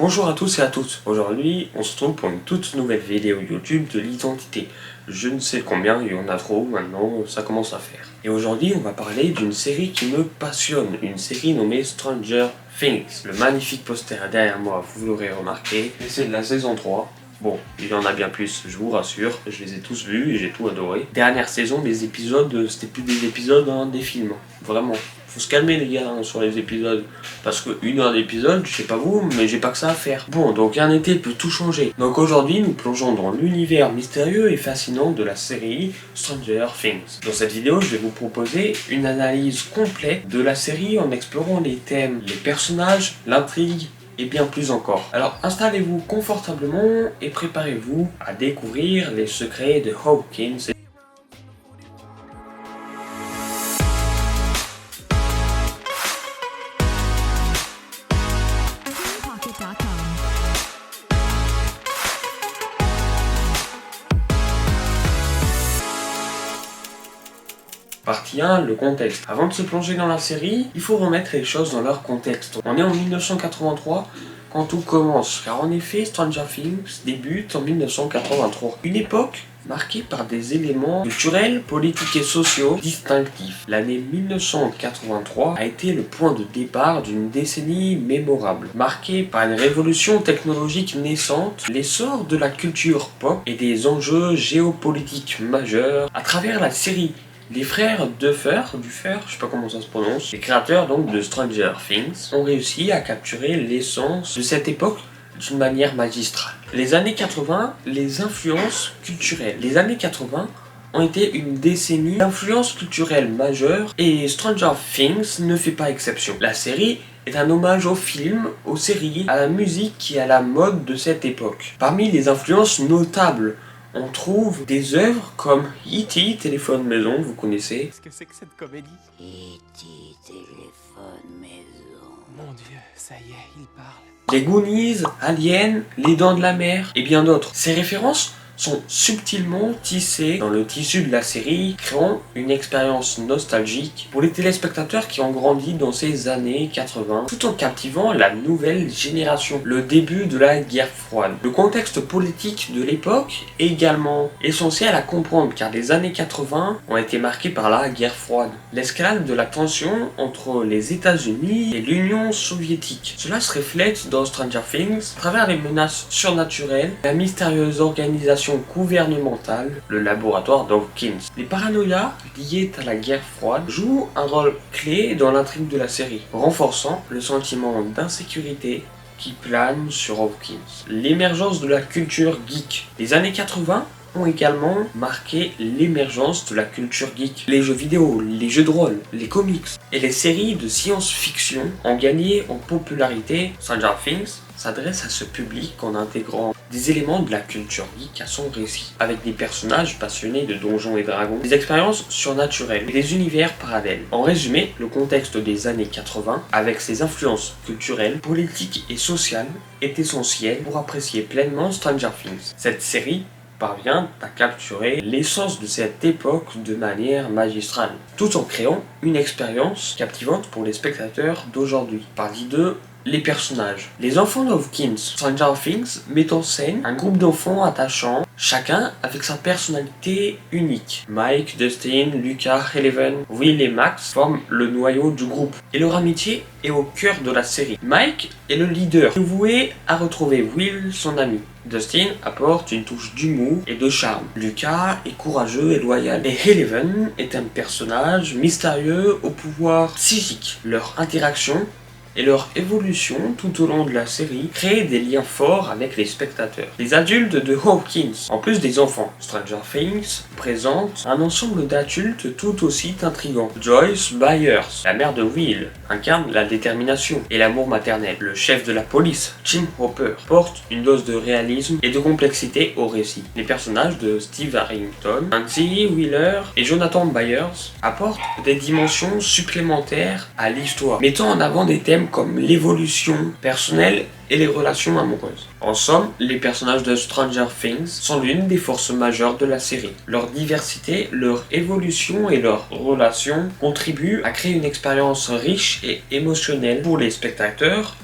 Bonjour à tous et à toutes. Aujourd'hui, on se retrouve pour une toute nouvelle vidéo YouTube de l'identité. Je ne sais combien, il y en a trop maintenant, ça commence à faire. Et aujourd'hui, on va parler d'une série qui me passionne, une série nommée Stranger Things. Le magnifique poster derrière moi, vous l'aurez remarqué, et c'est de la saison 3. Bon, il y en a bien plus, je vous rassure, je les ai tous vus et j'ai tout adoré. Dernière saison, les épisodes, c'était plus des épisodes, hein, des films, vraiment. Faut se calmer les gars sur les épisodes, parce que 1 heure d'épisode, je sais pas vous, mais j'ai pas que ça à faire. Bon, donc un été peut tout changer. Donc aujourd'hui, nous plongeons dans l'univers mystérieux et fascinant de la série Stranger Things. Dans cette vidéo, je vais vous proposer une analyse complète de la série en explorant les thèmes, les personnages, l'intrigue, et bien plus encore. Alors installez-vous confortablement et préparez-vous à découvrir les secrets de Hawkins. Partie 1, le contexte. Avant de se plonger dans la série, il faut remettre les choses dans leur contexte. On est en 1983 quand tout commence, car en effet, Stranger Things débute en 1983. Une époque marquée par des éléments culturels, politiques et sociaux distinctifs. L'année 1983 a été le point de départ d'une décennie mémorable, marquée par une révolution technologique naissante, l'essor de la culture pop et des enjeux géopolitiques majeurs à travers la série. Les frères Duffer, je sais pas comment ça se prononce, les créateurs donc de Stranger Things, ont réussi à capturer l'essence de cette époque d'une manière magistrale. Les années 80, les influences culturelles. Les années 80 ont été une décennie d'influences culturelles majeures et Stranger Things ne fait pas exception. La série est un hommage aux films, aux séries, à la musique et à la mode de cette époque. Parmi les influences notables, on trouve des œuvres comme E.T. Téléphone Maison, vous connaissez. Qu'est-ce que c'est que cette comédie? E.T. Téléphone Maison. Mon Dieu, ça y est, il parle. Les Goonies, Alien, Les Dents de la Mer et bien d'autres. Ces références sont subtilement tissées dans le tissu de la série, créant une expérience nostalgique pour les téléspectateurs qui ont grandi dans ces années 80, tout en captivant la nouvelle génération, le début de la guerre froide. Le contexte politique de l'époque est également essentiel à comprendre car les années 80 ont été marquées par la guerre froide, l'escalade de la tension entre les États-Unis et l'Union soviétique. Cela se reflète dans Stranger Things à travers les menaces surnaturelles, la mystérieuse organisation gouvernementale, le laboratoire d'Hawkins. Les paranoïas liées à la guerre froide jouent un rôle clé dans l'intrigue de la série, renforçant le sentiment d'insécurité qui plane sur Hawkins. L'émergence de la culture geek. Les années 80 ont également marqué l'émergence de la culture geek. Les jeux vidéo, les jeux de rôle, les comics et les séries de science-fiction ont gagné en popularité. Stranger Things s'adresse à ce public en intégrant des éléments de la culture geek à son récit, avec des personnages passionnés de donjons et dragons, des expériences surnaturelles et des univers parallèles. En résumé, le contexte des années 80, avec ses influences culturelles, politiques et sociales, est essentiel pour apprécier pleinement Stranger Things. Cette série parvient à capturer l'essence de cette époque de manière magistrale, tout en créant une expérience captivante pour les spectateurs d'aujourd'hui. Partie 2, les personnages. Les enfants d'Hawkins, Stranger Things met en scène un groupe d'enfants attachants, chacun avec sa personnalité unique. Mike, Dustin, Lucas, Eleven, Will et Max forment le noyau du groupe, et leur amitié est au cœur de la série. Mike est le leader, voué à retrouver Will, son ami. Dustin apporte une touche d'humour et de charme. Lucas est courageux et loyal. Et Eleven est un personnage mystérieux au pouvoir psychique. Leur interaction et leur évolution tout au long de la série créent des liens forts avec les spectateurs. Les adultes de Hawkins, en plus des enfants. Stranger Things présente un ensemble d'adultes tout aussi intrigants. Joyce Byers, la mère de Will, incarne la détermination et l'amour maternel. Le chef de la police, Jim Hopper, porte une dose de réalisme et de complexité au récit. Les personnages de Steve Harrington, Nancy Wheeler et Jonathan Byers apportent des dimensions supplémentaires à l'histoire, mettant en avant des thèmes comme l'évolution personnelle et les relations amoureuses. En somme, les personnages de Stranger Things sont l'une des forces majeures de la série. Leur diversité, leur évolution et leurs relations contribuent à créer une expérience riche et émotionnelle pour les spectateurs,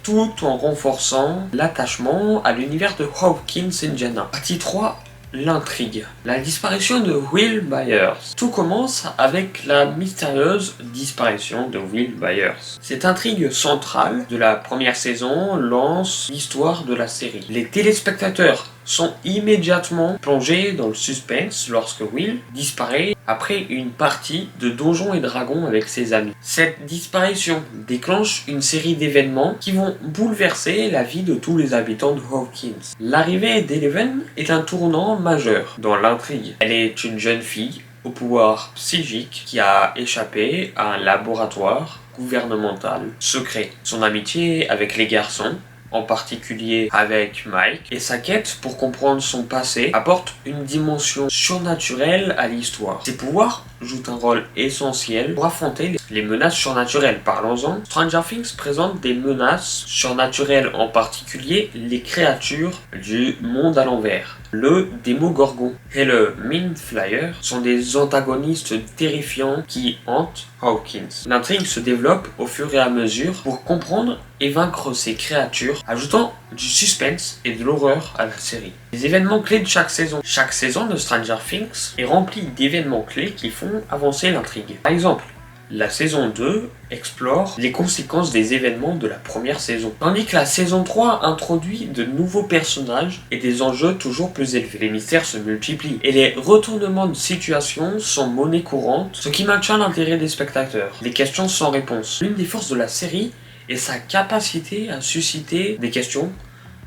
tout en renforçant l'attachement à l'univers de Hawkins Indiana. Partie 3. L'intrigue. La disparition de Will Byers. Tout commence avec la mystérieuse disparition de Will Byers. Cette intrigue centrale de la première saison lance l'histoire de la série. Les téléspectateurs sont immédiatement plongés dans le suspense lorsque Will disparaît après une partie de Donjons et Dragons avec ses amis. Cette disparition déclenche une série d'événements qui vont bouleverser la vie de tous les habitants de Hawkins. L'arrivée d'Eleven est un tournant majeur dans l'intrigue. Elle est une jeune fille au pouvoir psychique qui a échappé à un laboratoire gouvernemental secret. Son amitié avec les garçons, en particulier avec Mike, et sa quête pour comprendre son passé apporte une dimension surnaturelle à l'histoire. Ses pouvoirs jouent un rôle essentiel pour affronter les menaces surnaturelles. Parlons-en. Stranger Things présente des menaces surnaturelles, en particulier les créatures du monde à l'envers. Le Démogorgon et le Mind Flyer sont des antagonistes terrifiants qui hantent Hawkins. L'intrigue se développe au fur et à mesure pour comprendre et vaincre ces créatures, ajoutant du suspense et de l'horreur à la série. Les événements clés de chaque saison. Chaque saison de Stranger Things est remplie d'événements clés qui font avancer l'intrigue. Par exemple, la saison 2 explore les conséquences des événements de la première saison, tandis que la saison 3 introduit de nouveaux personnages et des enjeux toujours plus élevés. Les mystères se multiplient et les retournements de situation sont monnaie courante, ce qui maintient l'intérêt des spectateurs. Les questions sans réponse. L'une des forces de la série est sa capacité à susciter des questions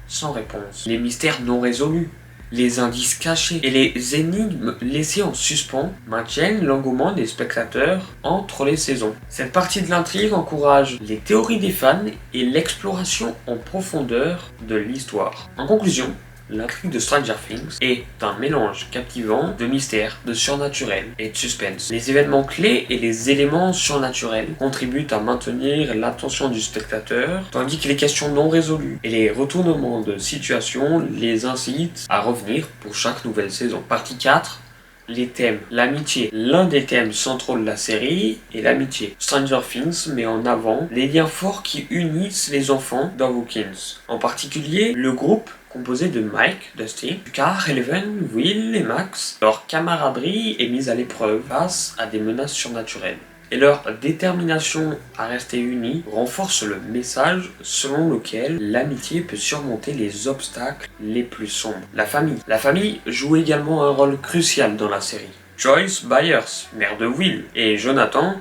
sans réponse. Les mystères non résolus, les indices cachés et les énigmes laissées en suspens maintiennent l'engouement des spectateurs entre les saisons. Cette partie de l'intrigue encourage les théories des fans et l'exploration en profondeur de l'histoire. En conclusion, l'intrigue de Stranger Things est un mélange captivant de mystère, de surnaturel et de suspense. Les événements clés et les éléments surnaturels contribuent à maintenir l'attention du spectateur, tandis que les questions non résolues et les retournements de situation les incitent à revenir pour chaque nouvelle saison. Partie 4. Les thèmes. L'amitié. L'un des thèmes centraux de la série est l'amitié. Stranger Things met en avant les liens forts qui unissent les enfants d'Hawkins. En particulier, le groupe composé de Mike, Dusty, Car, Eleven, Will et Max. Leur camaraderie est mise à l'épreuve face à des menaces surnaturelles. Et leur détermination à rester unis renforce le message selon lequel l'amitié peut surmonter les obstacles les plus sombres. La famille. La famille joue également un rôle crucial dans la série. Joyce Byers, mère de Will, et Jonathan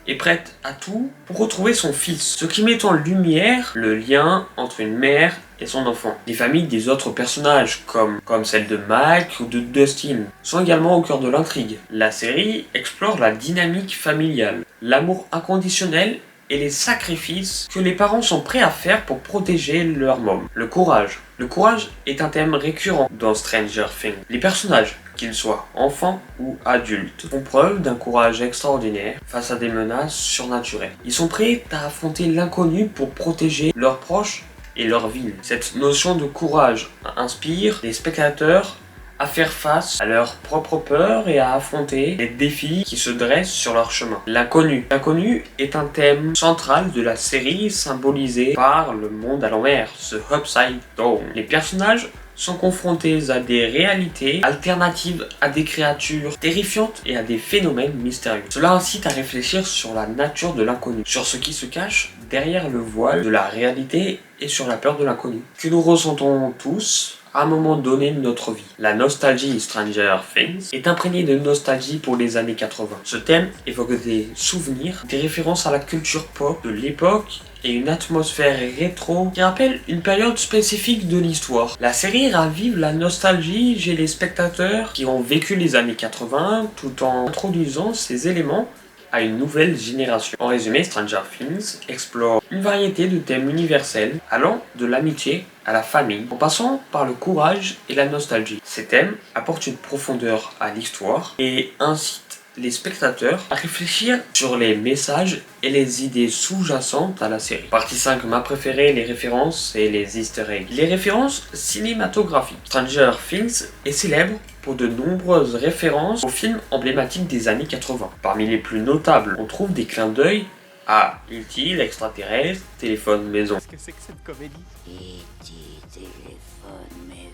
est prête à tout pour retrouver son fils, ce qui met en lumière le lien entre une mère et son enfant. Les familles des autres personnages, comme celle de Mike ou de Dustin, sont également au cœur de l'intrigue. La série explore la dynamique familiale, l'amour inconditionnel et les sacrifices que les parents sont prêts à faire pour protéger leur môme. Le courage. Le courage est un thème récurrent dans Stranger Things. Les personnages, qu'ils soient enfants ou adultes, font preuve d'un courage extraordinaire face à des menaces surnaturelles. Ils sont prêts à affronter l'inconnu pour protéger leurs proches et leur ville. Cette notion de courage inspire les spectateurs à faire face à leurs propres peurs et à affronter les défis qui se dressent sur leur chemin. L'inconnu. L'inconnu est un thème central de la série, symbolisé par le monde à l'envers, ce Upside Down. Les personnages sont confrontés à des réalités alternatives, à des créatures terrifiantes et à des phénomènes mystérieux. Cela incite à réfléchir sur la nature de l'inconnu, sur ce qui se cache derrière le voile de la réalité et sur la peur de l'inconnu, que nous ressentons tous à un moment donné de notre vie. La nostalgie Stranger Things est imprégnée de nostalgie pour les années 80. Ce thème évoque des souvenirs, des références à la culture pop de l'époque et une atmosphère rétro qui rappelle une période spécifique de l'histoire. La série ravive la nostalgie chez les spectateurs qui ont vécu les années 80 tout en introduisant ces éléments à une nouvelle génération. En résumé, Stranger Things explore une variété de thèmes universels allant de l'amitié à la famille, en passant par le courage et la nostalgie. Ces thèmes apportent une profondeur à l'histoire et incitent les spectateurs à réfléchir sur les messages et les idées sous-jacentes à la série. Partie 5, ma préférée, les références et les easter eggs. Les références cinématographiques. Stranger Things est célèbre pour de nombreuses références aux films emblématiques des années 80. Parmi les plus notables, on trouve des clins d'œil A. E.T. l'extraterrestre, téléphone maison. Qu'est-ce que c'est que cette comédie? E.T. téléphone maison.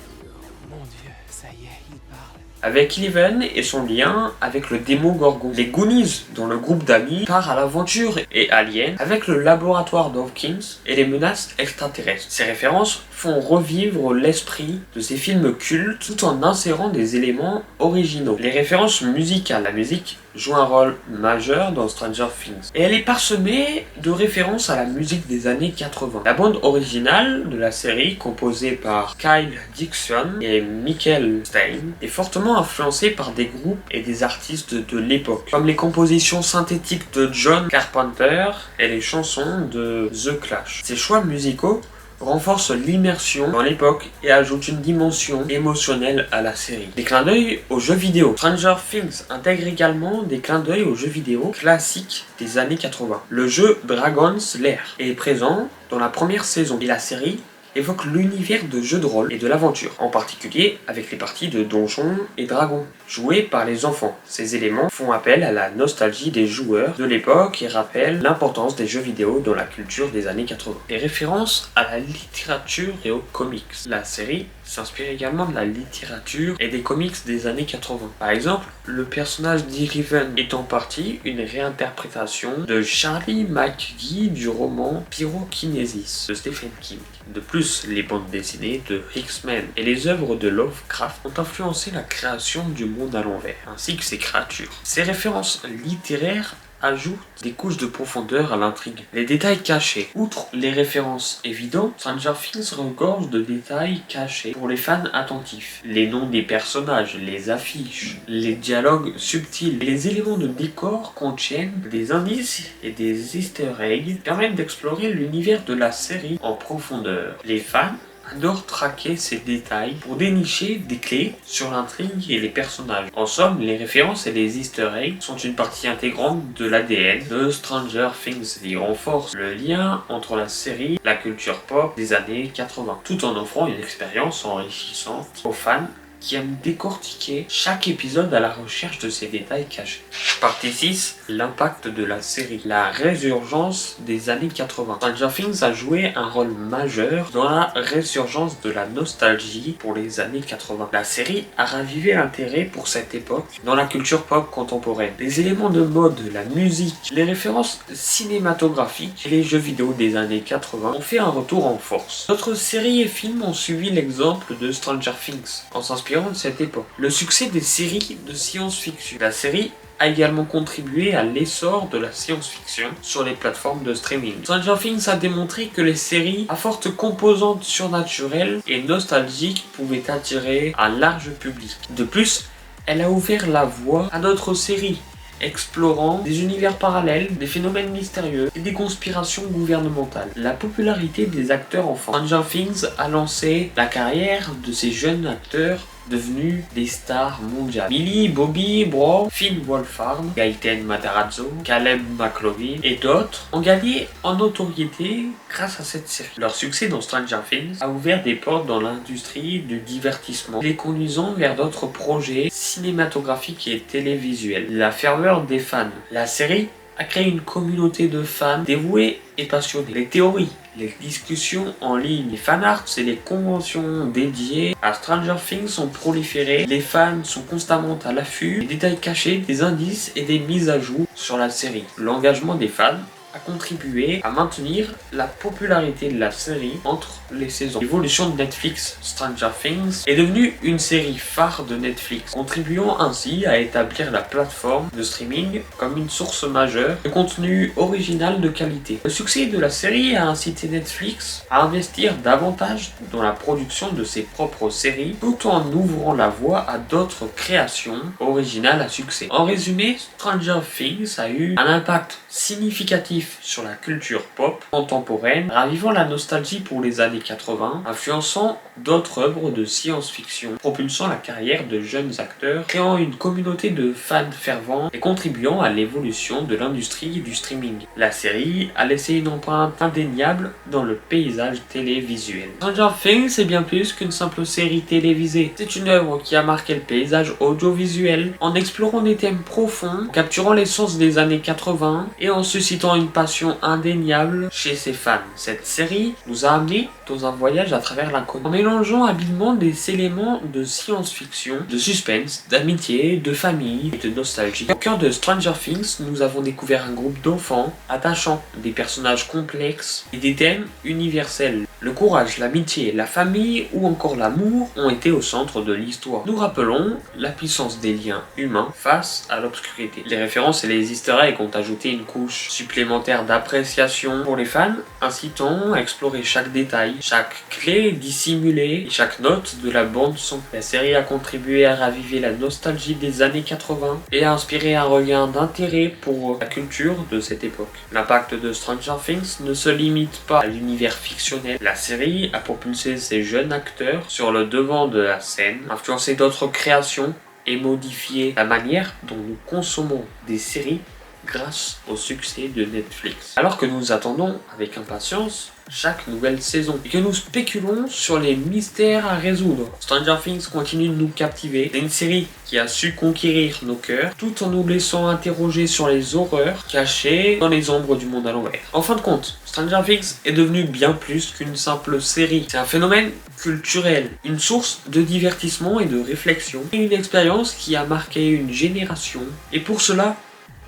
Mon Dieu, ça y est, il parle. Avec Eleven et son lien avec le Démogorgon. Les Goonies, dont le groupe d'amis part à l'aventure, et Alien avec le laboratoire Dawkins et les menaces extraterrestres. Ces références font revivre l'esprit de ces films cultes tout en insérant des éléments originaux. Les références musicales. La musique joue un rôle majeur dans Stranger Things. Et elle est parsemée de références à la musique des années 80. La bande originale de la série, composée par Kyle Dixon et Michael Stein, est fortement influencée par des groupes et des artistes de l'époque, comme les compositions synthétiques de John Carpenter et les chansons de The Clash. Ces choix musicaux renforce l'immersion dans l'époque et ajoute une dimension émotionnelle à la série. Des clins d'œil aux jeux vidéo. Stranger Things intègre également des clins d'œil aux jeux vidéo classiques des années 80. Le jeu Dragon's Lair est présent dans la première saison et la série évoque l'univers de jeux de rôle et de l'aventure, en particulier avec les parties de Donjons et Dragons, jouées par les enfants. Ces éléments font appel à la nostalgie des joueurs de l'époque et rappellent l'importance des jeux vidéo dans la culture des années 80. Des références à la littérature et aux comics. La série s'inspire également de la littérature et des comics des années 80. Par exemple, le personnage d'Eleven est en partie une réinterprétation de Charlie McGee du roman Pyrokinésis de Stephen King. De plus, les bandes dessinées de X-Men et les œuvres de Lovecraft ont influencé la création du monde à l'envers, ainsi que ses créatures. Ces références littéraires ajoutent des couches de profondeur à l'intrigue. Les détails cachés. Outre les références évidentes, Stranger Things regorge de détails cachés pour les fans attentifs. Les noms des personnages, les affiches, les dialogues subtils et les éléments de décor contiennent des indices et des easter eggs permettent d'explorer l'univers de la série en profondeur. Les fans adore traquer ces détails pour dénicher des clés sur l'intrigue et les personnages. En somme, les références et les easter eggs sont une partie intégrante de l'ADN de Stranger Things. Ils renforcent le lien entre la série et la culture pop des années 80, tout en offrant une expérience enrichissante aux fans qui aime décortiquer chaque épisode à la recherche de ces détails cachés. Partie 6. L'impact de la série. La résurgence des années 80. Stranger Things a joué un rôle majeur dans la résurgence de la nostalgie pour les années 80. La série a ravivé l'intérêt pour cette époque dans la culture pop contemporaine. Les éléments de mode, la musique, les références cinématographiques et les jeux vidéo des années 80 ont fait un retour en force. D'autres séries et films ont suivi l'exemple de Stranger Things en s'inspirant de cette époque. Le succès des séries de science-fiction. La série a également contribué à l'essor de la science-fiction sur les plateformes de streaming. Stranger Things a démontré que les séries à forte composante surnaturelle et nostalgique pouvaient attirer un large public. De plus, elle a ouvert la voie à d'autres séries, explorant des univers parallèles, des phénomènes mystérieux et des conspirations gouvernementales. La popularité des acteurs enfants. Stranger Things a lancé la carrière de ces jeunes acteurs devenus des stars mondiales. Millie Bobby Brown, Finn Wolfhard, Gaten Matarazzo, Caleb McLaughlin et d'autres ont gagné en notoriété grâce à cette série. Leur succès dans Stranger Things a ouvert des portes dans l'industrie du divertissement, les conduisant vers d'autres projets cinématographiques et télévisuels. La ferveur des fans. La série a créé une communauté de fans dévoués et passionnés. Les théories, les discussions en ligne, les fanarts et les conventions dédiées à Stranger Things sont proliférées. Les fans sont constamment à l'affût des détails cachés, des indices et des mises à jour sur la série. L'engagement des fans a contribué à maintenir la popularité de la série entre les saisons. L'évolution de Netflix, Stranger Things est devenue une série phare de Netflix, contribuant ainsi à établir la plateforme de streaming comme une source majeure de contenu original de qualité. Le succès de la série a incité Netflix à investir davantage dans la production de ses propres séries, tout en ouvrant la voie à d'autres créations originales à succès. En résumé, Stranger Things a eu un impact significatif sur la culture pop contemporaine, ravivant la nostalgie pour les années 80, influençant d'autres œuvres de science-fiction, propulsant la carrière de jeunes acteurs, créant une communauté de fans fervents et contribuant à l'évolution de l'industrie du streaming. La série a laissé une empreinte indéniable dans le paysage télévisuel. Stranger Things est bien plus qu'une simple série télévisée. C'est une œuvre qui a marqué le paysage audiovisuel en explorant des thèmes profonds, en capturant l'essence des années 80 et en suscitant une une passion indéniable chez ses fans. Cette série nous a amenés dans un voyage à travers l'inconnu, en mélangeant habilement des éléments de science-fiction, de suspense, d'amitié, de famille et de nostalgie. Au cœur de Stranger Things, nous avons découvert un groupe d'enfants attachants, des personnages complexes et des thèmes universels. Le courage, l'amitié, la famille ou encore l'amour ont été au centre de l'histoire. Nous rappelons la puissance des liens humains face à l'obscurité. Les références et les easter eggs ont ajouté une couche supplémentaire d'appréciation pour les fans, incitant à explorer chaque détail, chaque clé dissimulée et chaque note de la bande son. La série a contribué à raviver la nostalgie des années 80 et a inspiré un regain d'intérêt pour la culture de cette époque. L'impact de Stranger Things ne se limite pas à l'univers fictionnel. La série a propulsé ces jeunes acteurs sur le devant de la scène, influencé d'autres créations et modifié la manière dont nous consommons des séries grâce au succès de Netflix. Alors que nous attendons avec impatience chaque nouvelle saison et que nous spéculons sur les mystères à résoudre, Stranger Things continue de nous captiver. C'est une série qui a su conquérir nos cœurs tout en nous laissant interroger sur les horreurs cachées dans les ombres du monde à l'envers. En fin de compte, Stranger Things est devenu bien plus qu'une simple série. C'est un phénomène culturel, une source de divertissement et de réflexion, et une expérience qui a marqué une génération. Et pour cela,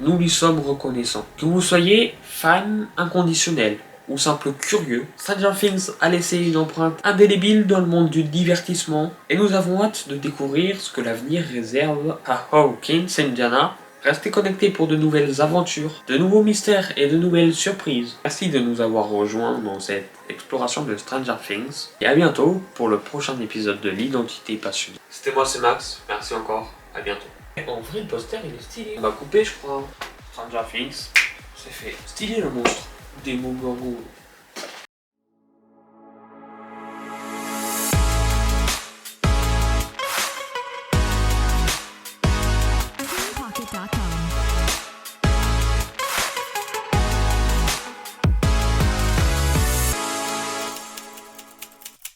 nous lui sommes reconnaissants. Que vous soyez fan inconditionnel ou simple curieux, Stranger Things a laissé une empreinte indélébile dans le monde du divertissement et nous avons hâte de découvrir ce que l'avenir réserve à Hawkins, Indiana. Restez connectés pour de nouvelles aventures, de nouveaux mystères et de nouvelles surprises. Merci de nous avoir rejoints dans cette exploration de Stranger Things et à bientôt pour le prochain épisode de l'identité passionnée. C'était moi, c'est Max. Merci encore. À bientôt. En vrai, le poster il est stylé. On va couper, je crois. Stranger Things, c'est fait. Stylé le monstre. Des mots